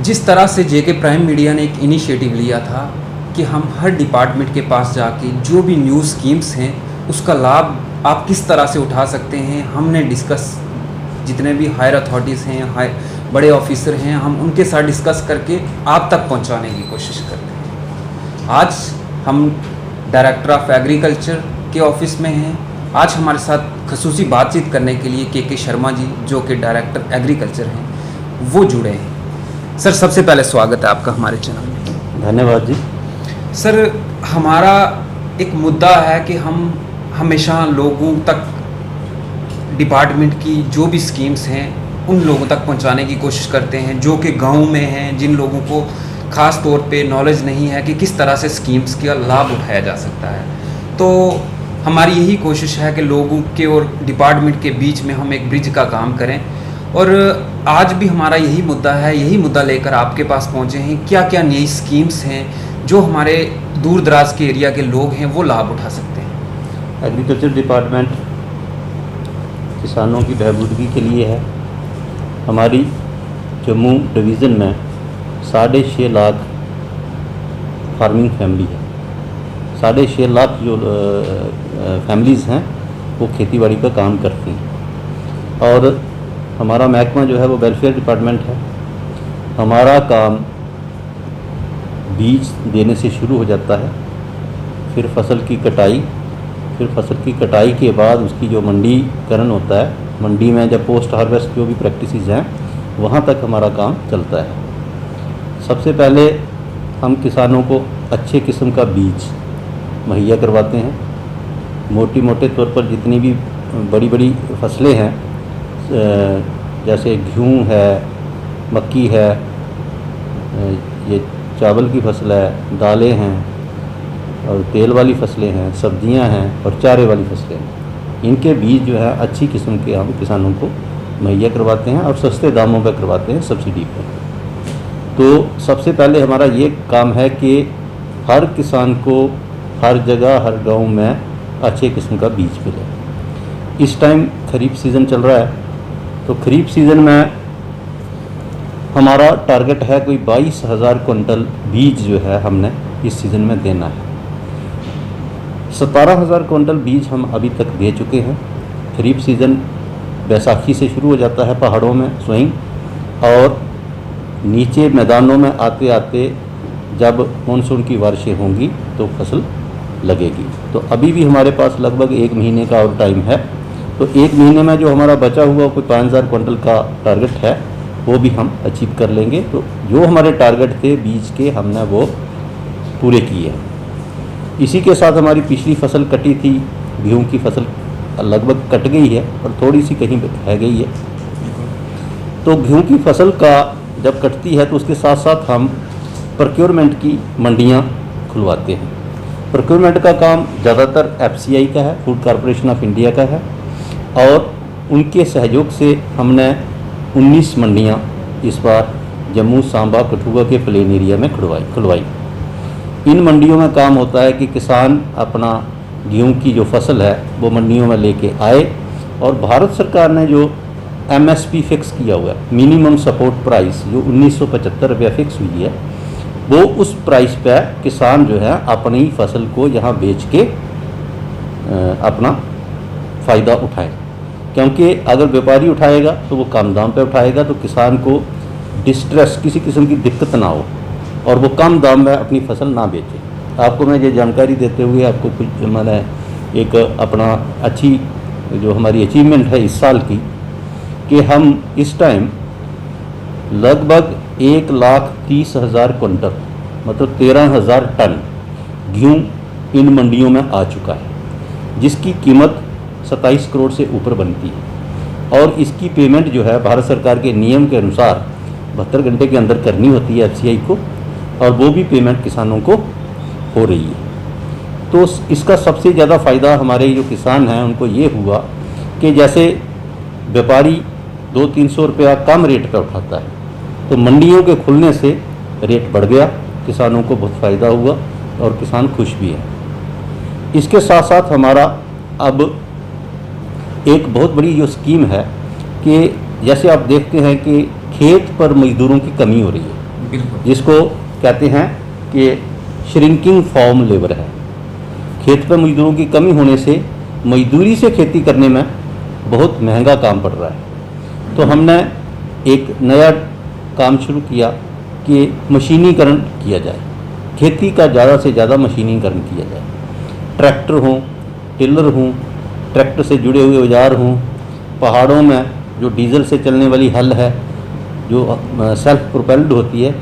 जिस तरह से जेके प्राइम मीडिया ने एक इनिशिएटिव लिया था कि हम हर डिपार्टमेंट के पास जाके जो भी न्यू स्कीम्स हैं उसका लाभ आप किस तरह से उठा सकते हैं, हमने डिस्कस, जितने भी हायर अथॉरिटीज़ हैं, बड़े ऑफिसर हैं, हम उनके साथ डिस्कस करके आप तक पहुंचाने की कोशिश करते हैं। आज हम डायरेक्टर ऑफ एग्रीकल्चर के ऑफिस में हैं। आज हमारे साथ खसूसी बातचीत करने के लिए के शर्मा जी, जो कि डायरेक्टर एग्रीकल्चर हैं, वो जुड़े हैं। सर, सबसे पहले स्वागत है आपका हमारे चैनल में। धन्यवाद जी। सर, हमारा एक मुद्दा है कि हम हमेशा लोगों तक डिपार्टमेंट की जो भी स्कीम्स हैं उन लोगों तक पहुंचाने की कोशिश करते हैं जो कि गांव में हैं, जिन लोगों को ख़ास तौर पे नॉलेज नहीं है कि किस तरह से स्कीम्स का लाभ उठाया जा सकता है। तो हमारी यही कोशिश है कि लोगों के और डिपार्टमेंट के बीच में हम एक ब्रिज का काम करें, और आज भी हमारा यही मुद्दा है, यही मुद्दा लेकर आपके पास पहुंचे हैं। क्या क्या नई स्कीम्स हैं जो हमारे दूर दराज के एरिया के लोग हैं वो लाभ उठा सकते हैं? एग्रीकल्चर डिपार्टमेंट किसानों की बहबूदगी के लिए है। हमारी जम्मू डिवीज़न में 6.5 लाख फार्मिंग फैमिली है। 6.5 लाख जो फैमिलीज़ हैं वो खेतीबाड़ी का काम करती हैं, और हमारा महकमा जो है वो वेलफेयर डिपार्टमेंट है। हमारा काम बीज देने से शुरू हो जाता है, फिर फसल की कटाई, फिर फसल की कटाई के बाद उसकी जो मंडीकरण होता है, मंडी में जब पोस्ट हार्वेस्ट जो भी प्रैक्टिसेस हैं वहाँ तक हमारा काम चलता है। सबसे पहले हम किसानों को अच्छे किस्म का बीज मुहैया करवाते हैं। मोटे तौर पर जितनी भी बड़ी बड़ी फसलें हैं, जैसे गेहूँ है, मक्की है, ये चावल की फसल है, दालें हैं, और तेल वाली फसलें हैं, सब्जियां हैं, और चारे वाली फसलें हैं, इनके बीज जो है अच्छी किस्म के हम किसानों को मुहैया करवाते हैं और सस्ते दामों पर करवाते हैं, सब्सिडी पर। तो सबसे पहले हमारा ये काम है कि हर किसान को हर जगह, हर गांव में अच्छे किस्म का बीज मिले। इस टाइम खरीफ सीज़न चल रहा है, तो खरीफ सीज़न में हमारा टारगेट है कोई 22,000 कुंटल बीज जो है हमने इस सीज़न में देना है। 17,000 कुंटल बीज हम अभी तक दे चुके हैं। खरीफ सीज़न बैसाखी से शुरू हो जाता है पहाड़ों में स्वयं, और नीचे मैदानों में आते आते जब मानसून की बारिशें होंगी तो फसल लगेगी। तो अभी भी हमारे पास लगभग 1 महीने का और टाइम है। तो 1 महीने में जो हमारा बचा हुआ कोई 5,000 कुंटल का टारगेट है वो भी हम अचीव कर लेंगे। तो जो हमारे टारगेट थे बीज के, हमने वो पूरे किए हैं। इसी के साथ हमारी पिछली फसल कटी थी, गेहूं की फसल लगभग कट गई है और थोड़ी सी कहीं रह गई है। तो गेहूं की फसल का जब कटती है तो उसके साथ साथ हम प्रोक्योरमेंट की मंडियां खुलवाते हैं। प्रोक्योरमेंट का काम ज़्यादातर FCI का है, फूड कॉरपोरेशन ऑफ इंडिया का है, और उनके सहयोग से हमने 19 मंडियां इस बार जम्मू, सांबा, कठुआ के प्लेन एरिया में खुलवाई। इन मंडियों में काम होता है कि किसान अपना गेहूं की जो फसल है वो मंडियों में लेके आए, और भारत सरकार ने जो MSP फिक्स किया हुआ है, मिनिमम सपोर्ट प्राइस, जो 1975 रुपया फिक्स हुई है, वो उस प्राइस पे किसान जो है अपनी फसल को यहाँ बेच के अपना फ़ायदा उठाए। क्योंकि अगर व्यापारी उठाएगा तो वो कम दाम पे उठाएगा, तो किसान को डिस्ट्रेस, किसी किस्म की दिक्कत ना हो और वो कम दाम में अपनी फसल ना बेचे। आपको मैं ये जानकारी देते हुए आपको कुछ मैंने एक अपना अच्छी जो हमारी अचीवमेंट है इस साल की, कि हम इस टाइम लगभग 1,30,000 कुंटल, मतलब 13,000 टन गेहूँ इन मंडियों में आ चुका है, जिसकी कीमत 27 करोड़ से ऊपर बनती है। और इसकी पेमेंट जो है भारत सरकार के नियम के अनुसार 72 घंटे के अंदर करनी होती है FCI को, और वो भी पेमेंट किसानों को हो रही है। तो इसका सबसे ज़्यादा फ़ायदा हमारे जो किसान हैं उनको ये हुआ कि जैसे व्यापारी 200-300 रुपया कम रेट पर उठाता है, तो मंडियों के खुलने से रेट बढ़ गया, किसानों को बहुत फ़ायदा हुआ और किसान खुश भी है। इसके साथ साथ हमारा अब एक बहुत बड़ी जो स्कीम है कि जैसे आप देखते हैं कि खेत पर मजदूरों की कमी हो रही है, बिल्कुल। जिसको कहते हैं कि श्रिंकिंग फॉर्म लेबर है। खेत पर मजदूरों की कमी होने से मजदूरी से खेती करने में बहुत महंगा काम पड़ रहा है। तो हमने एक नया काम शुरू किया कि मशीनीकरण किया जाए, खेती का ज़्यादा से ज़्यादा मशीनीकरण किया जाए। ट्रैक्टर हों, टिलर हों, ट्रैक्टर से जुड़े हुए औजार हों, पहाड़ों में जो डीजल से चलने वाली हल है जो सेल्फ प्रोपेल्ड होती है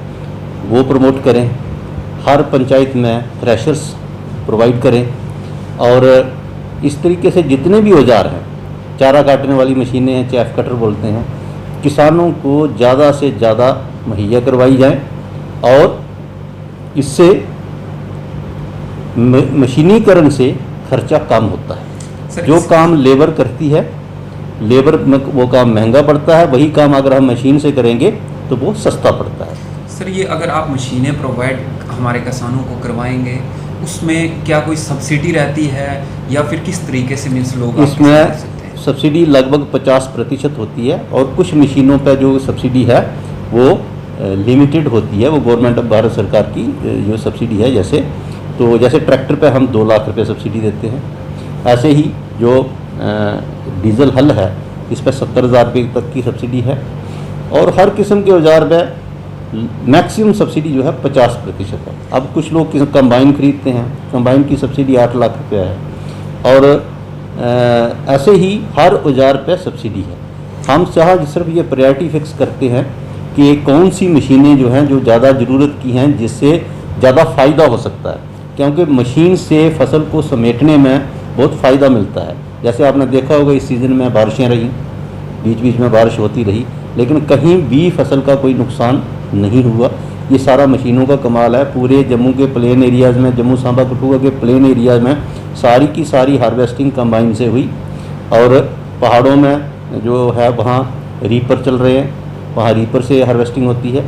वो प्रमोट करें। हर पंचायत में थ्रेशर्स प्रोवाइड करें और इस तरीके से जितने भी औजार हैं, चारा काटने वाली मशीनें हैं, चैफ कटर बोलते हैं, किसानों को ज़्यादा से ज़्यादा मुहैया करवाई जाए और इससे मशीनीकरण से खर्चा कम होता है। जो काम लेबर करती है, लेबर में वो काम महंगा पड़ता है, वही काम अगर हम मशीन से करेंगे तो वो सस्ता पड़ता है। सर ये अगर आप मशीनें प्रोवाइड हमारे किसानों को करवाएंगे, उसमें क्या कोई सब्सिडी रहती है या फिर किस तरीके से मीन्स लोग इसमें सब्सिडी लगभग 50% होती है और कुछ मशीनों पर जो सब्सिडी है वो लिमिटेड होती है। वो गवर्नमेंट भारत सरकार की जो सब्सिडी है, जैसे ट्रैक्टर पे हम 2 लाख रुपए सब्सिडी देते हैं, ऐसे ही जो डीजल हल है इस पर 70,000 रुपये तक की सब्सिडी है। और हर किस्म के औजार में मैक्सिमम सब्सिडी जो है 50% है। अब कुछ लोग कंबाइन खरीदते हैं, कंबाइन की सब्सिडी 8 लाख रुपया है और ऐसे ही हर औजार पे सब्सिडी है। हम सिर्फ ये प्रायोरिटी फिक्स करते हैं कि कौन सी मशीनें जो हैं जो ज़्यादा ज़रूरत की हैं, जिससे ज़्यादा फ़ायदा हो सकता है, क्योंकि मशीन से फसल को समेटने में बहुत फ़ायदा मिलता है। जैसे आपने देखा होगा इस सीज़न में बारिशें रहीं, बीच बीच में बारिश होती रही, लेकिन कहीं भी फसल का कोई नुकसान नहीं हुआ। ये सारा मशीनों का कमाल है। पूरे जम्मू के प्लेन एरियाज़ में, जम्मू सांबा कठुआ के प्लेन एरियाज़ में सारी की सारी हार्वेस्टिंग कंबाइन से हुई और पहाड़ों में जो है वहाँ रीपर चल रहे हैं, वहाँ रीपर से हार्वेस्टिंग होती है।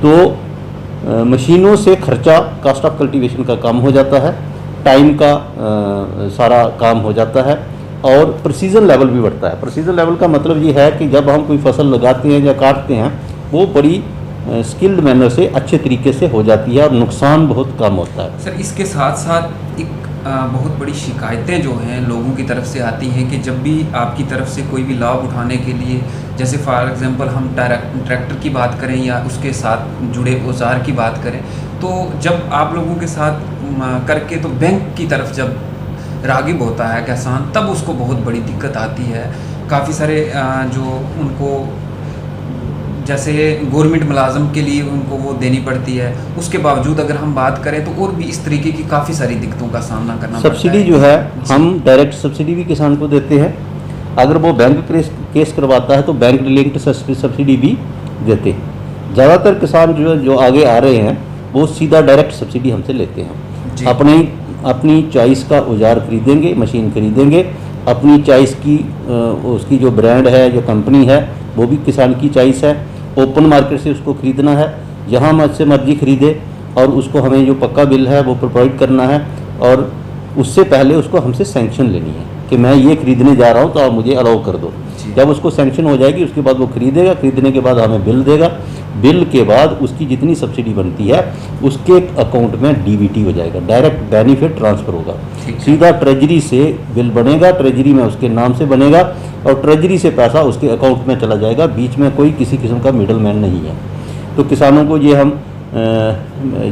तो मशीनों से खर्चा, कॉस्ट ऑफ कल्टीवेशन का कम हो जाता है, टाइम का सारा काम हो जाता है और प्रिसीजन लेवल भी बढ़ता है। प्रिसीजन लेवल का मतलब ये है कि जब हम कोई फसल लगाते हैं या काटते हैं वो बड़ी स्किल्ड मैनर से अच्छे तरीके से हो जाती है और नुकसान बहुत कम होता है। सर इसके साथ साथ एक बहुत बड़ी शिकायतें जो हैं लोगों की तरफ से आती हैं कि जब भी आपकी तरफ से कोई भी लाभ उठाने के लिए, जैसे फॉर एग्जांपल हम ट्रैक्टर की बात करें या उसके साथ जुड़े औजार की बात करें, तो जब आप लोगों के साथ करके तो बैंक की तरफ जब रागिब होता है किसान, तब उसको बहुत बड़ी दिक्कत आती है। काफ़ी सारे जो उनको जैसे गवर्नमेंट मुलाजम के लिए उनको वो देनी पड़ती है, उसके बावजूद अगर हम बात करें तो और भी इस तरीके की काफ़ी सारी दिक्कतों का सामना करना पड़ता है। सब्सिडी जो है हम डायरेक्ट सब्सिडी भी किसान को देते हैं। अगर वो बैंक केस करवाता है तो बैंक लिंक्ड सब्सिडी भी देते हैं। ज़्यादातर किसान जो आगे आ रहे हैं वो सीधा डायरेक्ट सब्सिडी हमसे लेते हैं। अपनी चॉइस का औजार खरीदेंगे, मशीन खरीदेंगे, अपनी चॉइस की उसकी जो ब्रांड है, जो कंपनी है, वो भी किसान की चॉइस है। ओपन मार्केट से उसको ख़रीदना है, जहाँ से मर्जी खरीदे और उसको हमें जो पक्का बिल है वो प्रोवाइड करना है और उससे पहले उसको हमसे सैंक्शन लेनी है कि मैं ये खरीदने जा रहा हूँ तो आप मुझे अलाउ कर दो। जब उसको सैंक्शन हो जाएगी उसके बाद वो खरीदेगा, खरीदने के बाद हमें बिल देगा, बिल के बाद उसकी जितनी सब्सिडी बनती है उसके अकाउंट में डीबीटी हो जाएगा, डायरेक्ट बेनिफिट ट्रांसफ़र होगा। सीधा ट्रेजरी से बिल बनेगा, ट्रेजरी में उसके नाम से बनेगा और ट्रेजरी से पैसा उसके अकाउंट में चला जाएगा। बीच में कोई किसी किस्म का मिडल मैन नहीं है। तो किसानों को ये हम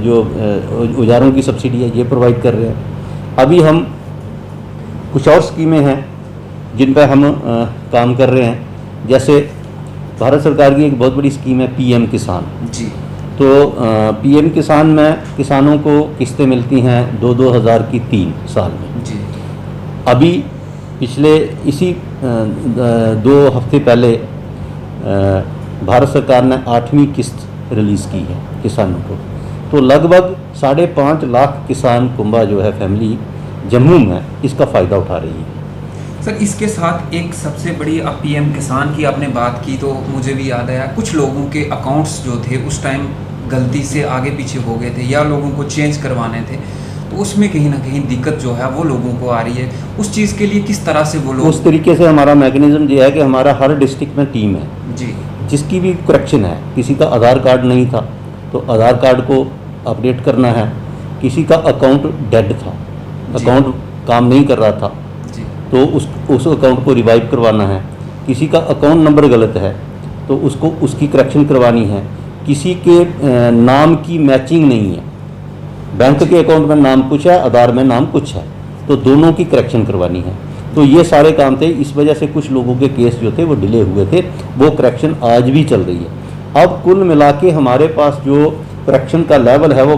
जो औजारों की सब्सिडी है ये प्रोवाइड कर रहे हैं। अभी हम कुछ और स्कीमें हैं जिन पर हम काम कर रहे हैं। जैसे भारत सरकार की एक बहुत बड़ी स्कीम है पीएम किसान जी। तो पीएम किसान में किसानों को किस्तें मिलती हैं 2-2 हज़ार की 3 साल में जी। अभी पिछले इसी 2 हफ्ते पहले भारत सरकार ने 8वीं किस्त रिलीज़ की है किसानों को। तो लगभग 5.5 लाख किसान कुंबा जो है फैमिली जम्मू में इसका फ़ायदा उठा रही है। सर इसके साथ एक सबसे बड़ी अब पीएम किसान की आपने बात की तो मुझे भी याद आया, कुछ लोगों के अकाउंट्स जो थे उस टाइम गलती से आगे पीछे हो गए थे या लोगों को चेंज करवाने थे, तो उसमें कहीं ना कहीं दिक्कत जो है वो लोगों को आ रही है। उस चीज़ के लिए किस तरह से वो लोग, उस तरीके से हमारा मैकेनिज्म ये है कि हमारा हर डिस्ट्रिक्ट में टीम है जी, जिसकी भी करेक्शन है। किसी का आधार कार्ड नहीं था तो आधार कार्ड को अपडेट करना है, किसी का अकाउंट डेड था, अकाउंट काम नहीं कर रहा था जी तो उस अकाउंट को रिवाइव करवाना है, किसी का अकाउंट नंबर गलत है तो उसकी करेक्शन करवानी है, किसी के नाम की मैचिंग नहीं है, बैंक के अकाउंट में नाम कुछ है, आधार में नाम कुछ है, तो दोनों की करेक्शन करवानी है। तो ये सारे काम थे, इस वजह से कुछ लोगों के केस जो थे वो डिले हुए थे, वो करेक्शन आज भी चल रही है। अब कुल मिला के हमारे पास जो करेक्शन का लेवल है वो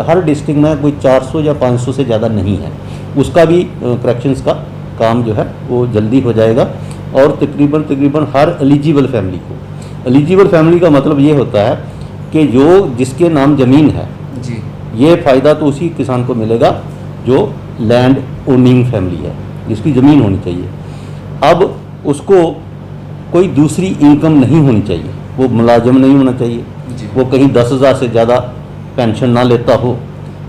हर डिस्ट्रिक्ट में कोई 400 या 500 से ज़्यादा नहीं है, उसका भी करेक्शंस का काम जो है वो जल्दी हो जाएगा। और तकरीबन हर एलिजिबल फैमिली का मतलब ये होता है कि जिसके नाम ज़मीन है जी ये फ़ायदा तो उसी किसान को मिलेगा जो लैंड ओनिंग फैमिली है, जिसकी ज़मीन होनी चाहिए। अब उसको कोई दूसरी इनकम नहीं होनी चाहिए, वो मुलाजिम नहीं होना चाहिए, जी वो कहीं 10,000 से ज़्यादा पेंशन ना लेता हो,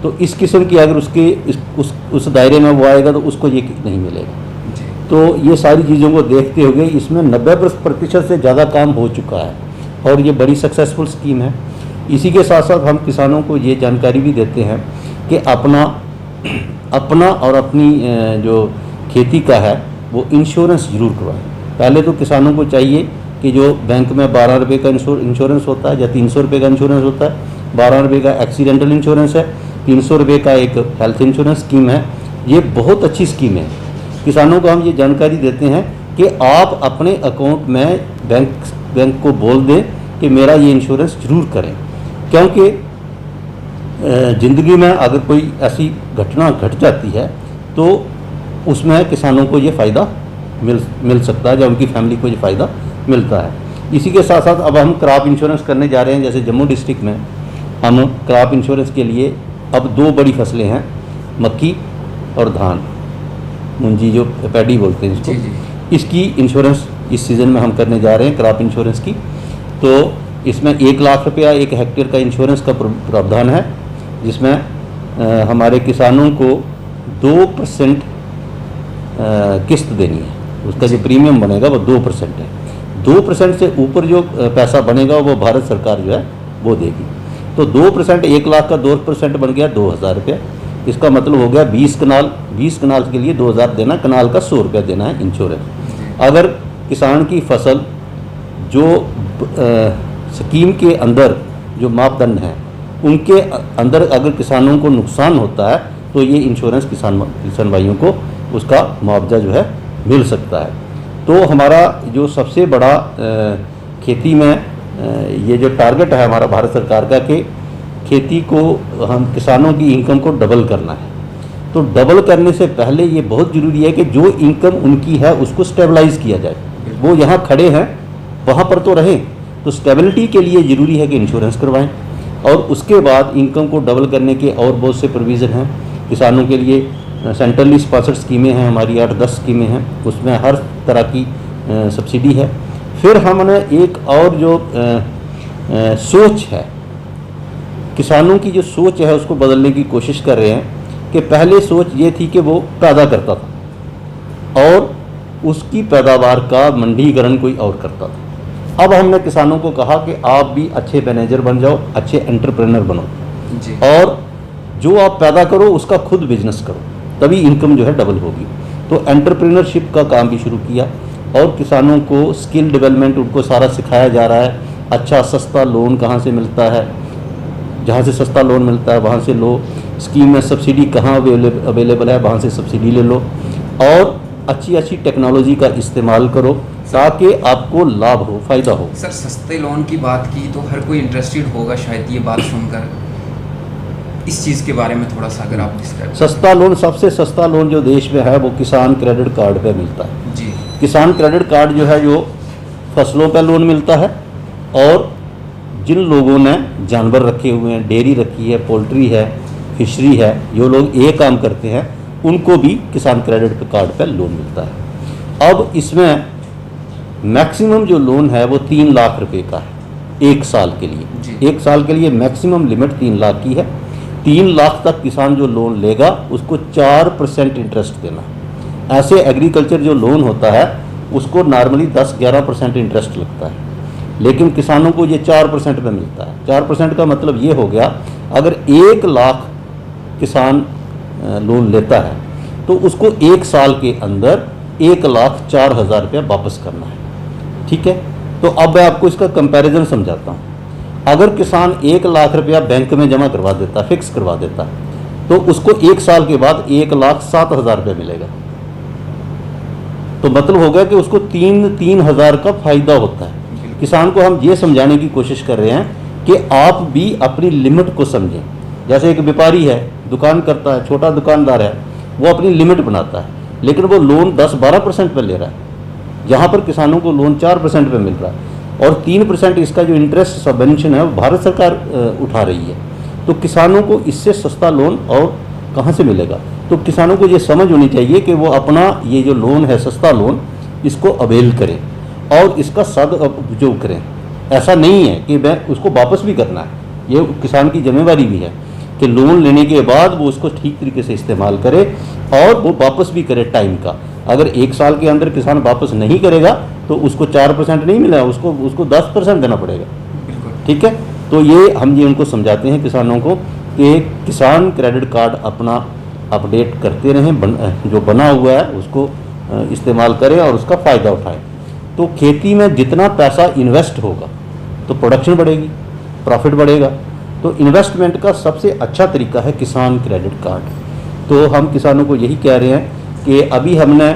तो इस किस्म की अगर उसके उस दायरे में वो आएगा तो उसको ये नहीं मिलेगा। जी तो ये सारी चीज़ों को देखते हुए इसमें 90% से ज़्यादा काम हो चुका है और ये बड़ी सक्सेसफुल स्कीम है। इसी के साथ साथ हम किसानों को ये जानकारी भी देते हैं कि अपना और अपनी जो खेती का है वो इंश्योरेंस ज़रूर करवाएं। पहले तो किसानों को चाहिए कि जो बैंक में 12 रुपये का इंश्योरेंस होता है या 300 रुपये का इंश्योरेंस होता है, 12 रुपये का एक्सीडेंटल इंश्योरेंस है, 300 रुपये का एक हेल्थ इंश्योरेंस स्कीम है, ये बहुत अच्छी स्कीम है। किसानों को हम ये जानकारी देते हैं कि आप अपने अकाउंट में बैंक को बोल दें कि मेरा ये इंश्योरेंस ज़रूर करें, क्योंकि ज़िंदगी में अगर कोई ऐसी घटना घट जाती है तो उसमें किसानों को ये फ़ायदा मिल सकता है या उनकी फैमिली को ये फ़ायदा मिलता है। इसी के साथ साथ अब हम क्रॉप इंश्योरेंस करने जा रहे हैं। जैसे जम्मू डिस्ट्रिक्ट में हम क्रॉप इंश्योरेंस के लिए अब 2 बड़ी फसलें हैं, मक्की और धान, मुंजी जो पैडी बोलते हैं इसको, जी जी इसकी इंश्योरेंस इस सीज़न में हम करने जा रहे हैं क्रॉप इंश्योरेंस की। तो इसमें 1 लाख रुपया 1 हेक्टेयर का इंश्योरेंस का प्रावधान है, जिसमें हमारे किसानों को 2% किस्त देनी है, उसका जो प्रीमियम बनेगा वो 2% है। 2% से ऊपर जो पैसा बनेगा वो भारत सरकार जो है वो देगी। तो 2%, 1 लाख का 2% बन गया 2,000 रुपया। इसका मतलब हो गया 20 कनाल के लिए 2,000 देना, कनाल का 100 रुपया देना है इंश्योरेंस। अगर किसान की फसल जो स्कीम के अंदर जो मापदंड हैं उनके अंदर अगर किसानों को नुकसान होता है तो ये इंश्योरेंस किसान भाइयों को उसका मुआवजा जो है मिल सकता है। तो हमारा जो सबसे बड़ा खेती में ये जो टारगेट है हमारा भारत सरकार का कि खेती को हम किसानों की इनकम को डबल करना है। तो डबल करने से पहले ये बहुत ज़रूरी है कि जो इनकम उनकी है उसको स्टेबलाइज किया जाए। वो यहाँ खड़े हैं वहाँ पर तो रहें, तो स्टेबिलिटी के लिए ज़रूरी है कि इंश्योरेंस करवाएं। और उसके बाद इनकम को डबल करने के और बहुत से प्रोविज़न हैं किसानों के लिए। सेंट्रली स्पॉन्सर्ड स्कीमें हैं हमारी, 8-10 स्कीमें हैं, उसमें हर तरह की सब्सिडी है। फिर हमने एक और जो सोच है, किसानों की जो सोच है उसको बदलने की कोशिश कर रहे हैं कि पहले सोच ये थी कि वो पैदा करता था और उसकी पैदावार का मंडीकरण कोई और करता था। अब हमने किसानों को कहा कि आप भी अच्छे मैनेजर बन जाओ, अच्छे एंटरप्रेन्योर बनो जी और जो आप पैदा करो उसका खुद बिजनेस करो, तभी इनकम जो है डबल होगी। तो एंटरप्रेन्योरशिप का काम भी शुरू किया और किसानों को स्किल डेवलपमेंट उनको सारा सिखाया जा रहा है। अच्छा सस्ता लोन कहाँ से मिलता है, जहाँ से सस्ता लोन मिलता है वहाँ से लो, स्कीम में सब्सिडी कहाँ अवेलेबल है वहाँ से सब्सिडी ले लो और अच्छी टेक्नोलॉजी का इस्तेमाल करो ताकि आपको लाभ हो, फ़ायदा हो। सर, सस्ते लोन की बात की तो हर कोई इंटरेस्टेड होगा शायद ये बात सुनकर, इस चीज़ के बारे में थोड़ा सा अगर आप डिस्क्राइब। सस्ता लोन, सबसे सस्ता लोन जो देश में है वो किसान क्रेडिट कार्ड पे मिलता है जी। किसान क्रेडिट कार्ड जो है जो फसलों पर लोन मिलता है और जिन लोगों ने जानवर रखे हुए हैं, डेयरी रखी है, पोल्ट्री है, फिशरी है, जो लोग ये काम करते हैं उनको भी किसान क्रेडिट कार्ड पर लोन मिलता है। अब इसमें मैक्सिमम जो लोन है वो 3 लाख रुपए का है 1 साल के लिए जी। 1 साल के लिए मैक्सिमम लिमिट 3 लाख की है। 3 लाख तक किसान जो लोन लेगा उसको 4% इंटरेस्ट देना। ऐसे एग्रीकल्चर जो लोन होता है उसको नॉर्मली 10-11% इंटरेस्ट लगता है। लेकिन किसानों को ये 4% पे मिलता है। 4% का मतलब ये हो गया, अगर 1 लाख किसान लोन लेता है तो उसको 1 साल के अंदर 1,04,000 रुपया वापस करना है। ठीक है, तो अब मैं आपको इसका कंपैरिजन समझाता हूँ। अगर किसान 1 लाख रुपया बैंक में जमा करवा देता, फिक्स करवा देता, तो उसको 1 साल के बाद 1,07,000 रुपया मिलेगा। तो मतलब हो गया कि उसको 3,000 का फायदा होता है। किसान को हम ये समझाने की कोशिश कर रहे हैं कि आप भी अपनी लिमिट को समझें। जैसे एक व्यापारी है, दुकान करता है, छोटा दुकानदार है, वो अपनी लिमिट बनाता है, लेकिन वो लोन 10-12% पर ले रहा है, जहाँ पर किसानों को लोन 4% पे मिल रहा है, और 3% इसका जो इंटरेस्ट सबवेंशन है वो भारत सरकार उठा रही है। तो किसानों को इससे सस्ता लोन और कहाँ से मिलेगा? तो किसानों को ये समझ होनी चाहिए कि वो अपना ये जो लोन है, सस्ता लोन, इसको अवेल करें और इसका सदुपयोग करें। ऐसा नहीं है कि मैं उसको वापस भी करना है, ये किसान की जिम्मेवारी भी है कि लोन लेने के बाद वो उसको ठीक तरीके से इस्तेमाल करे और वो वापस भी करे टाइम का। अगर 1 साल के अंदर किसान वापस नहीं करेगा तो उसको 4% नहीं मिला, उसको 10% देना पड़ेगा। ठीक है, तो ये हम ये उनको समझाते हैं किसानों को कि किसान क्रेडिट कार्ड अपना अपडेट करते रहें, जो बना हुआ है उसको इस्तेमाल करें और उसका फ़ायदा उठाएं। तो खेती में जितना पैसा इन्वेस्ट होगा तो प्रोडक्शन बढ़ेगी, प्रॉफिट बढ़ेगा। तो इन्वेस्टमेंट का सबसे अच्छा तरीका है किसान क्रेडिट कार्ड। तो हम किसानों को यही कह रहे हैं कि अभी हमने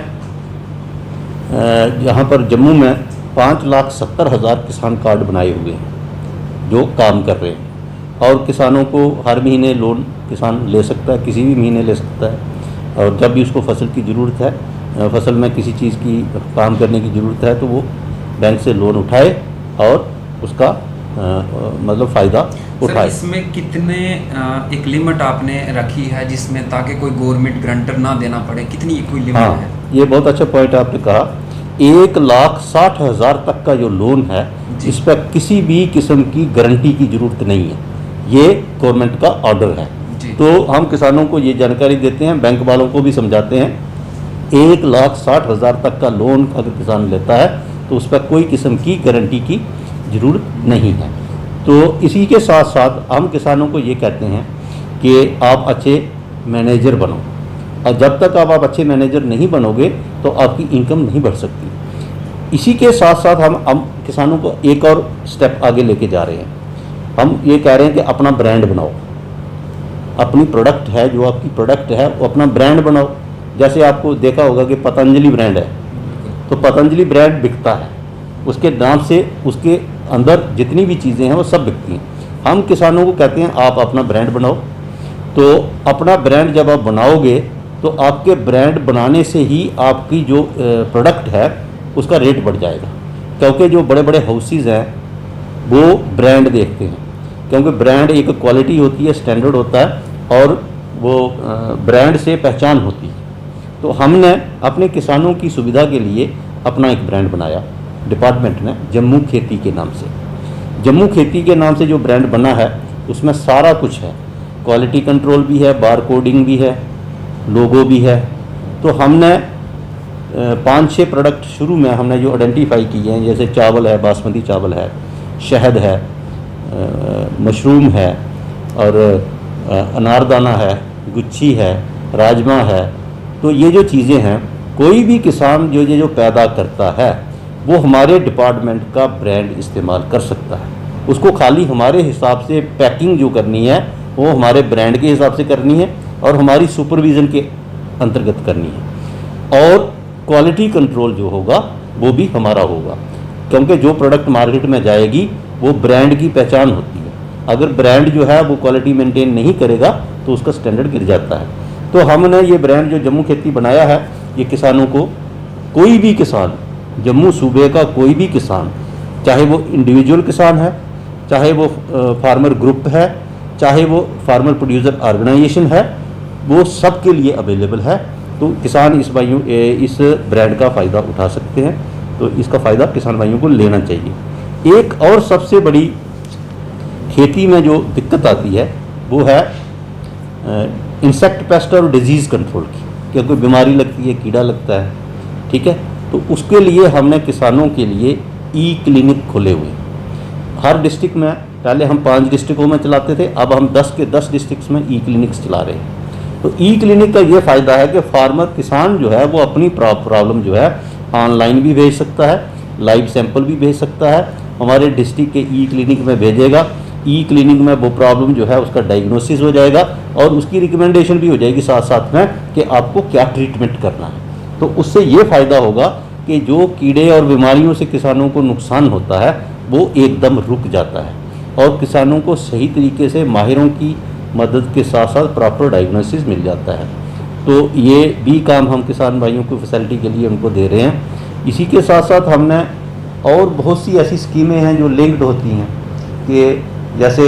यहाँ पर जम्मू में 5,70,000 किसान कार्ड बनाए हुए हैं जो काम कर रहे हैं, और किसानों को हर महीने लोन किसान ले सकता है, किसी भी महीने ले सकता है। और जब भी उसको फसल की ज़रूरत है, फसल में किसी चीज़ की काम करने की ज़रूरत है, तो वो बैंक से लोन उठाए और उसका मतलब फ़ायदा उठाए। इसमें कितने एक लिमिट आपने रखी है जिसमें, ताकि कोई गवर्नमेंट ग्रांटर ना देना पड़े, कितनी कोई लिमिट हाँ, है? ये बहुत अच्छा पॉइंट आपने कहा। 1,60,000 तक का जो लोन है, इस पर किसी भी किस्म की गारंटी की ज़रूरत नहीं है, ये गवर्नमेंट का ऑर्डर है। तो हम किसानों को ये जानकारी देते हैं, बैंक वालों को भी समझाते हैं, 1,60,000 तक का लोन अगर किसान लेता है तो उस पर कोई किस्म की गारंटी की ज़रूरत नहीं है। तो इसी के साथ साथ हम किसानों को ये कहते हैं कि आप अच्छे मैनेजर बनो, और जब तक आप अच्छे मैनेजर नहीं बनोगे तो आपकी इनकम नहीं बढ़ सकती। इसी के साथ साथ हम किसानों को एक और स्टेप आगे लेके जा रहे हैं। हम ये कह रहे हैं कि अपना ब्रांड बनाओ, अपनी प्रोडक्ट है, जो आपकी प्रोडक्ट है वो अपना ब्रांड बनाओ। जैसे आपको देखा होगा कि पतंजलि ब्रांड है, तो पतंजलि ब्रांड बिकता है, उसके नाम से उसके अंदर जितनी भी चीज़ें हैं वो सब बिकती हैं। हम किसानों को कहते हैं आप अपना ब्रांड बनाओ। तो अपना ब्रांड जब आप बनाओगे तो आपके ब्रांड बनाने से ही आपकी जो प्रोडक्ट है उसका रेट बढ़ जाएगा, क्योंकि जो बड़े बड़े हाउसेज हैं वो ब्रांड देखते हैं, क्योंकि ब्रांड एक क्वालिटी होती है, स्टैंडर्ड होता है, और वो ब्रांड से पहचान होती है। तो हमने अपने किसानों की सुविधा के लिए अपना एक ब्रांड बनाया डिपार्टमेंट ने, जम्मू खेती के नाम से। जम्मू खेती के नाम से जो ब्रांड बना है उसमें सारा कुछ है, क्वालिटी कंट्रोल भी है, बार कोडिंग भी है, लोगो भी है। तो हमने 5-6 प्रोडक्ट शुरू में हमने जो आइडेंटिफाई किए हैं, जैसे चावल है, बासमती चावल है, शहद है, मशरूम है, और अनारदाना है, गुच्छी है, राजमा है। तो ये जो चीज़ें हैं, कोई भी किसान जो पैदा करता है वो हमारे डिपार्टमेंट का ब्रांड इस्तेमाल कर सकता है। उसको खाली हमारे हिसाब से पैकिंग जो करनी है वो हमारे ब्रांड के हिसाब से करनी है और हमारी सुपरविज़न के अंतर्गत करनी है, और क्वालिटी कंट्रोल जो होगा वो भी हमारा होगा, क्योंकि जो प्रोडक्ट मार्केट में जाएगी वो ब्रांड की पहचान होती है। अगर ब्रांड जो है वो क्वालिटी मेंटेन नहीं करेगा तो उसका स्टैंडर्ड गिर जाता है। तो हमने ये ब्रांड जो जम्मू खेती बनाया है, ये किसानों को, कोई भी किसान, जम्मू सूबे का कोई भी किसान, चाहे वो इंडिविजुअल किसान है, चाहे वो फार्मर ग्रुप है, चाहे वो फार्मर प्रोड्यूसर ऑर्गेनाइजेशन है, वो सब के लिए अवेलेबल है। तो किसान इस ब्रांड का फ़ायदा उठा सकते हैं। तो इसका फ़ायदा किसान भाइयों को लेना चाहिए। एक और सबसे बड़ी खेती में जो दिक्कत आती है वो है इंसेक्ट पेस्ट और डिजीज़ कंट्रोल की, क्योंकि बीमारी लगती है, कीड़ा लगता है। ठीक है, तो उसके लिए हमने किसानों के लिए ई क्लिनिक खोले हुए हैं। हर डिस्ट्रिक्ट में, पहले हम 5 डिस्ट्रिक्टों में चलाते थे, अब हम 10 के 10 डिस्ट्रिक्ट्स में ई क्लिनिक्स चला रहे हैं। तो ई क्लिनिक का ये फ़ायदा है कि फार्मर किसान जो है वो अपनी प्रॉब्लम जो है ऑनलाइन भी भेज सकता है, लाइव सैंपल भी भेज सकता है, हमारे डिस्ट्रिक्ट के ई क्लिनिक में भेजेगा। ई क्लिनिक में वो प्रॉब्लम जो है उसका डायग्नोसिस हो जाएगा और उसकी रिकमेंडेशन भी हो जाएगी साथ साथ में कि आपको क्या ट्रीटमेंट करना है। तो उससे ये फ़ायदा होगा कि जो कीड़े और बीमारियों से किसानों को नुकसान होता है वो एकदम रुक जाता है और किसानों को सही तरीके से माहिरों की मदद के साथ साथ प्रॉपर डायग्नोसिस मिल जाता है। तो ये भी काम हम किसान भाइयों को फैसिलिटी के लिए उनको दे रहे हैं। इसी के साथ साथ हमने और बहुत सी ऐसी स्कीमें हैं जो लिंक्ड होती हैं कि जैसे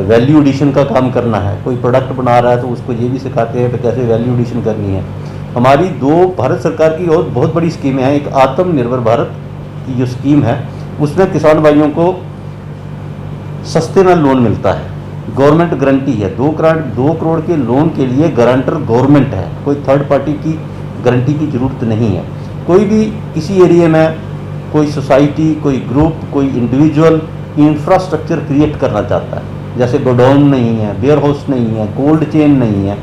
वैल्यू एडिशन का काम करना है, कोई प्रोडक्ट बना रहा है तो उसको ये भी सिखाते हैं कि कैसे वैल्यू एडिशन करनी है। हमारी 2 भारत सरकार की और बहुत बड़ी स्कीमें हैं। एक आत्मनिर्भर भारत की जो स्कीम है उसमें किसान भाइयों को सस्ते में लोन मिलता है, गवर्नमेंट गारंटी है। 2 करोड़ के लोन के लिए गारंटर गवर्नमेंट है, कोई थर्ड पार्टी की गारंटी की ज़रूरत नहीं है। कोई भी किसी एरिया में कोई सोसाइटी, कोई ग्रुप, कोई इंडिविजुअल इंफ्रास्ट्रक्चर क्रिएट करना चाहता है, जैसे गोडाउन नहीं है, वेयर हाउस नहीं है, कोल्ड चेन नहीं है,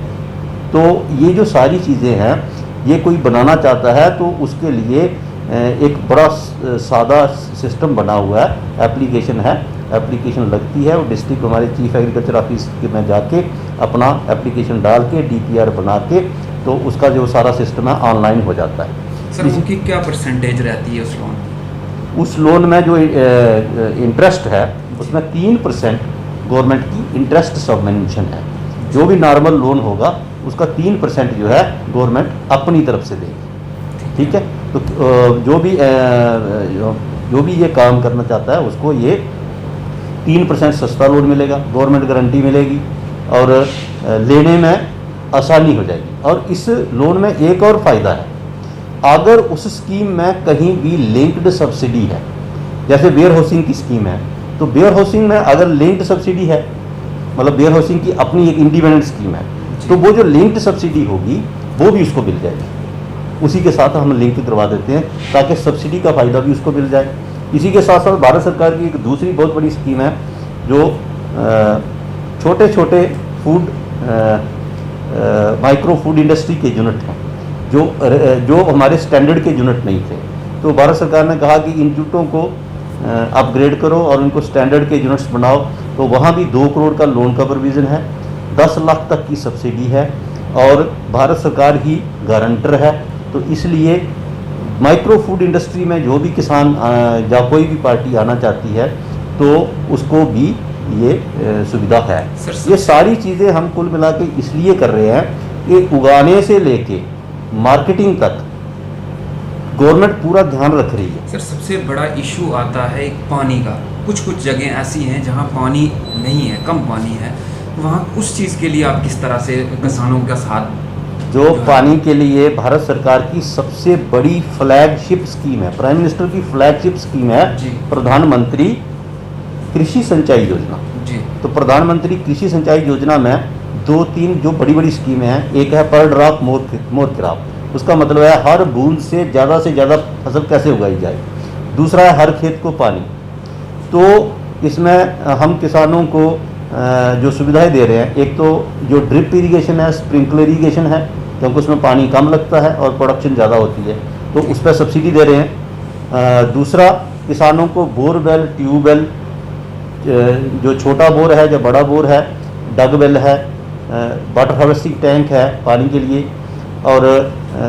तो ये जो सारी चीज़ें हैं ये कोई बनाना चाहता है तो उसके लिए एक बड़ा सादा सिस्टम बना हुआ है, एप्लीकेशन है, एप्लीकेशन लगती है, वो डिस्ट्रिक्ट हमारे चीफ एग्रीकल्चर ऑफिस में जाके अपना एप्लीकेशन डाल के DPR बना के तो उसका जो सारा सिस्टम है ऑनलाइन हो जाता है। सर उसकी क्या परसेंटेज रहती है उस लोन की? उस लोन में जो इंटरेस्ट है उसमें 3% गवर्नमेंट की इंटरेस्ट सबवेंशन है। जो भी नॉर्मल लोन होगा उसका 3% जो है गवर्नमेंट अपनी तरफ से देगी। ठीक है, तो जो भी ये काम करना चाहता है उसको ये 3% सस्ता लोन मिलेगा, गवर्नमेंट गारंटी मिलेगी और लेने में आसानी हो जाएगी। और इस लोन में एक और फ़ायदा है, अगर उस स्कीम में कहीं भी लिंक्ड सब्सिडी है, जैसे वेयर हाउसिंग की स्कीम है, तो वेयर हाउसिंग में अगर लिंक्ड सब्सिडी है, मतलब वेयर हाउसिंग की अपनी एक इंडिपेंडेंट स्कीम है, तो वो जो लिंक्ड सब्सिडी होगी वो भी उसको मिल जाएगी। उसी के साथ हम लिंक करवा देते हैं ताकि सब्सिडी का फ़ायदा भी उसको मिल जाए। इसी के साथ साथ भारत सरकार की एक दूसरी बहुत बड़ी स्कीम है जो छोटे छोटे फूड माइक्रो फूड इंडस्ट्री के यूनिट हैं जो हमारे स्टैंडर्ड के यूनिट नहीं थे। तो भारत सरकार ने कहा कि इन यूनिटों को अपग्रेड करो और उनको स्टैंडर्ड के यूनिट्स बनाओ। तो वहाँ भी 2 करोड़ का लोन का प्रोविज़न है, 10 लाख तक की सब्सिडी है और भारत सरकार ही गारंटर है। तो इसलिए माइक्रो फूड इंडस्ट्री में जो भी किसान या कोई भी पार्टी आना चाहती है तो उसको भी ये सुविधा है। ये सारी चीज़ें हम कुल मिला के इसलिए कर रहे हैं कि उगाने से लेके मार्केटिंग तक गवर्नमेंट पूरा ध्यान रख रही है। सर सबसे बड़ा इशू आता है एक पानी का। कुछ जगह ऐसी हैं जहां पानी नहीं है, कम पानी है, वहां उस चीज़ के लिए आप किस तरह से किसानों का साथ? जो पानी के लिए भारत सरकार की सबसे बड़ी फ्लैगशिप स्कीम है, प्राइम मिनिस्टर की फ्लैगशिप स्कीम है प्रधानमंत्री कृषि सिंचाई योजना जी। तो प्रधानमंत्री कृषि सिंचाई योजना में 2-3 जो बड़ी बड़ी स्कीमें हैं। एक है पर ड्रॉप मोर क्रॉप, उसका मतलब है हर बूंद से ज़्यादा फसल कैसे उगाई जाए। दूसरा है हर खेत को पानी। तो इसमें हम किसानों को जो सुविधाएं दे रहे हैं, एक तो जो ड्रिप इरिगेशन है, स्प्रिंकलर इरिगेशन है, क्योंकि उसमें पानी कम लगता है और प्रोडक्शन ज़्यादा होती है, तो उस पर सब्सिडी दे रहे हैं। दूसरा किसानों को बोरवेल, ट्यूबवेल, जो छोटा बोर है, जो बड़ा बोर है, डगवेल है, वाटर हार्वेस्टिंग टैंक है पानी के लिए, और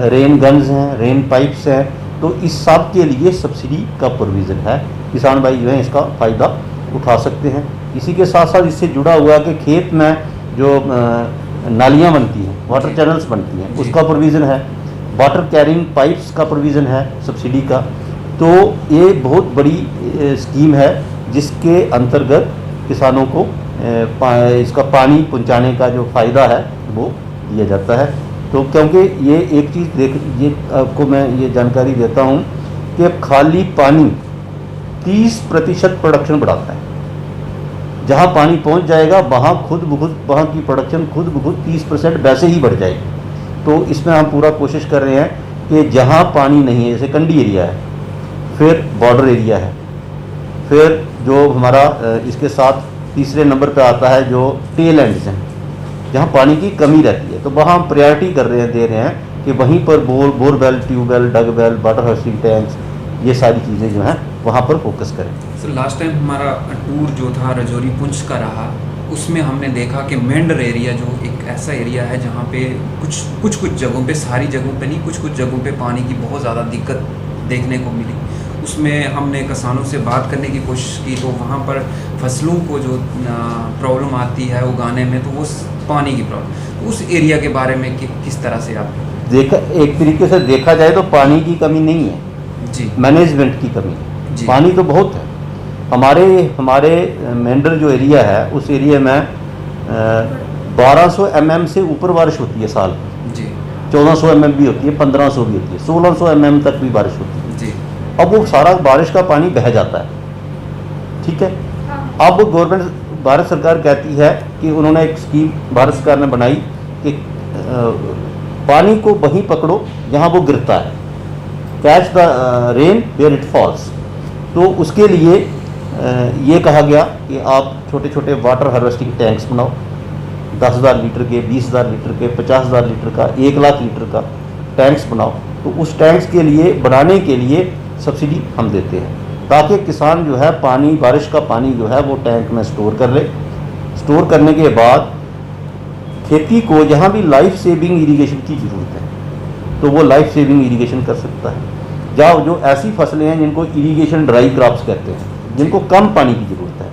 रेन गन्स हैं, रेन पाइप्स हैं, तो इस सब के लिए सब्सिडी का प्रोविज़न है। किसान भाई जो हैं इसका फ़ायदा उठा सकते हैं। इसी के साथ साथ इससे जुड़ा हुआ कि खेत में जो नालियाँ बनती हैं, वाटर चैनल्स बनती हैं, उसका प्रोविज़न है। वाटर कैरिंग पाइप्स का प्रोविज़न है सब्सिडी का। तो ये बहुत बड़ी स्कीम है जिसके अंतर्गत किसानों को इसका पानी पहुंचाने का जो फ़ायदा है वो दिया जाता है। तो क्योंकि ये एक चीज़ ये आपको मैं ये जानकारी देता हूँ कि खाली पानी 30% प्रोडक्शन बढ़ाता है। जहाँ पानी पहुँच जाएगा वहाँ खुद ब खुद वहाँ की प्रोडक्शन खुद ब खुद 30% वैसे ही बढ़ जाएगी। तो इसमें हम पूरा कोशिश कर रहे हैं कि जहाँ पानी नहीं है, जैसे कंडी एरिया है, फिर बॉर्डर एरिया है, फिर जो हमारा इसके साथ तीसरे नंबर पे आता है जो टेल एंड्स हैं, जहाँ पानी की कमी रहती है, तो वहाँ हम प्रायोरिटी दे रहे हैं कि वहीं पर borewell, tubewell, dugwell, water harvesting tanks, ये सारी चीज़ें जो हैं वहाँ पर फोकस करें। सर लास्ट टाइम हमारा टूर जो था राजौरी पुंछ का रहा, उसमें हमने देखा कि मेंढर एरिया जो एक ऐसा एरिया है जहाँ पे कुछ जगहों पे, सारी जगहों पे नहीं, कुछ जगहों पे पानी की बहुत ज़्यादा दिक्कत देखने को मिली। उसमें हमने किसानों से बात करने की कोशिश की, तो वहाँ पर फसलों को जो प्रॉब्लम आती है उगाने में, तो वो पानी की प्रॉब्लम, उस एरिया के बारे में किस तरह से आप देखा, एक तरीके से देखा जाए तो पानी की कमी नहीं है जी, मैनेजमेंट की कमी जी। पानी तो बहुत है। हमारे मेंढर जो एरिया है उस एरिया में 1200 mm से ऊपर बारिश होती है साल में। जी 1400 mm भी होती है, 1500 भी होती है, 1600 mm तक भी बारिश होती है जी। अब वो सारा बारिश का पानी बह जाता है, ठीक है। अब गवर्नमेंट, भारत सरकार कहती है कि उन्होंने एक स्कीम भारत सरकार ने बनाई कि पानी को वहीं पकड़ो जहाँ वो गिरता है, catch the rain where it falls. तो उसके लिए ये कहा गया कि आप छोटे छोटे वाटर हार्वेस्टिंग टैंक्स बनाओ, 10,000 लीटर के, 20,000 लीटर के, 50,000 लीटर का, 1 लाख लीटर का टैंक्स बनाओ। तो उस टैंक्स के लिए बनाने के लिए सब्सिडी हम देते हैं, ताकि किसान जो है पानी, बारिश का पानी जो है वो टैंक में स्टोर कर ले। स्टोर करने के बाद खेती को जहाँ भी लाइफ सेविंग इरिगेशन की ज़रूरत है तो वो लाइफ सेविंग इरिगेशन कर सकता है। जहाँ जो ऐसी फसलें हैं जिनको इरिगेशन ड्राई क्रॉप्स कहते हैं, जिनको कम पानी की ज़रूरत है,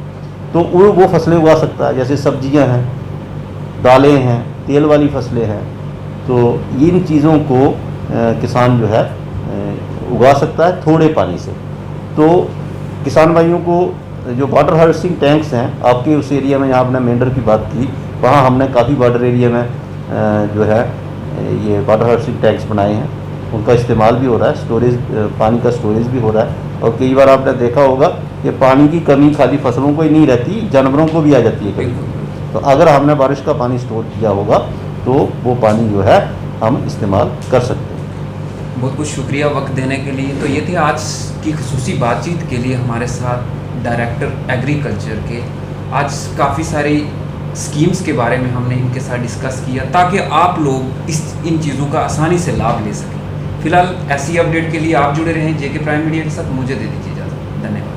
तो वो फसलें उगा सकता है, जैसे सब्जियां हैं, दालें हैं, तेल वाली फसलें हैं। तो इन चीज़ों को किसान जो है उगा सकता है थोड़े पानी से। तो किसान भाइयों को जो वाटर हार्वेस्टिंग टैंक्स हैं आपके उस एरिया में, यहाँ आपने मेंढर की बात की, वहाँ हमने काफ़ी वाटर एरिया में जो है ये वाटर हार्वेस्टिंग टैंक्स बनाए हैं, उनका इस्तेमाल भी हो रहा है, स्टोरेज, पानी का स्टोरेज भी हो रहा है। और कई बार आपने देखा होगा कि पानी की कमी खाली फसलों को ही नहीं रहती, जानवरों को भी आ जाती है कभी। तो अगर हमने बारिश का पानी स्टोर किया होगा तो वो पानी जो है हम इस्तेमाल कर सकते हैं। बहुत बहुत शुक्रिया वक्त देने के लिए। तो ये थी आज की खुसूसी बातचीत के लिए हमारे साथ डायरेक्टर एग्रीकल्चर के। आज काफ़ी सारी स्कीम्स के बारे में हमने इनके साथ डिस्कस किया, ताकि आप लोग इन चीज़ों का आसानी से लाभ ले सकें। फिलहाल ऐसी अपडेट के लिए आप जुड़े रहें जेके प्राइम मीडिया के साथ। मुझे दे दीजिए इजाज़त। धन्यवाद।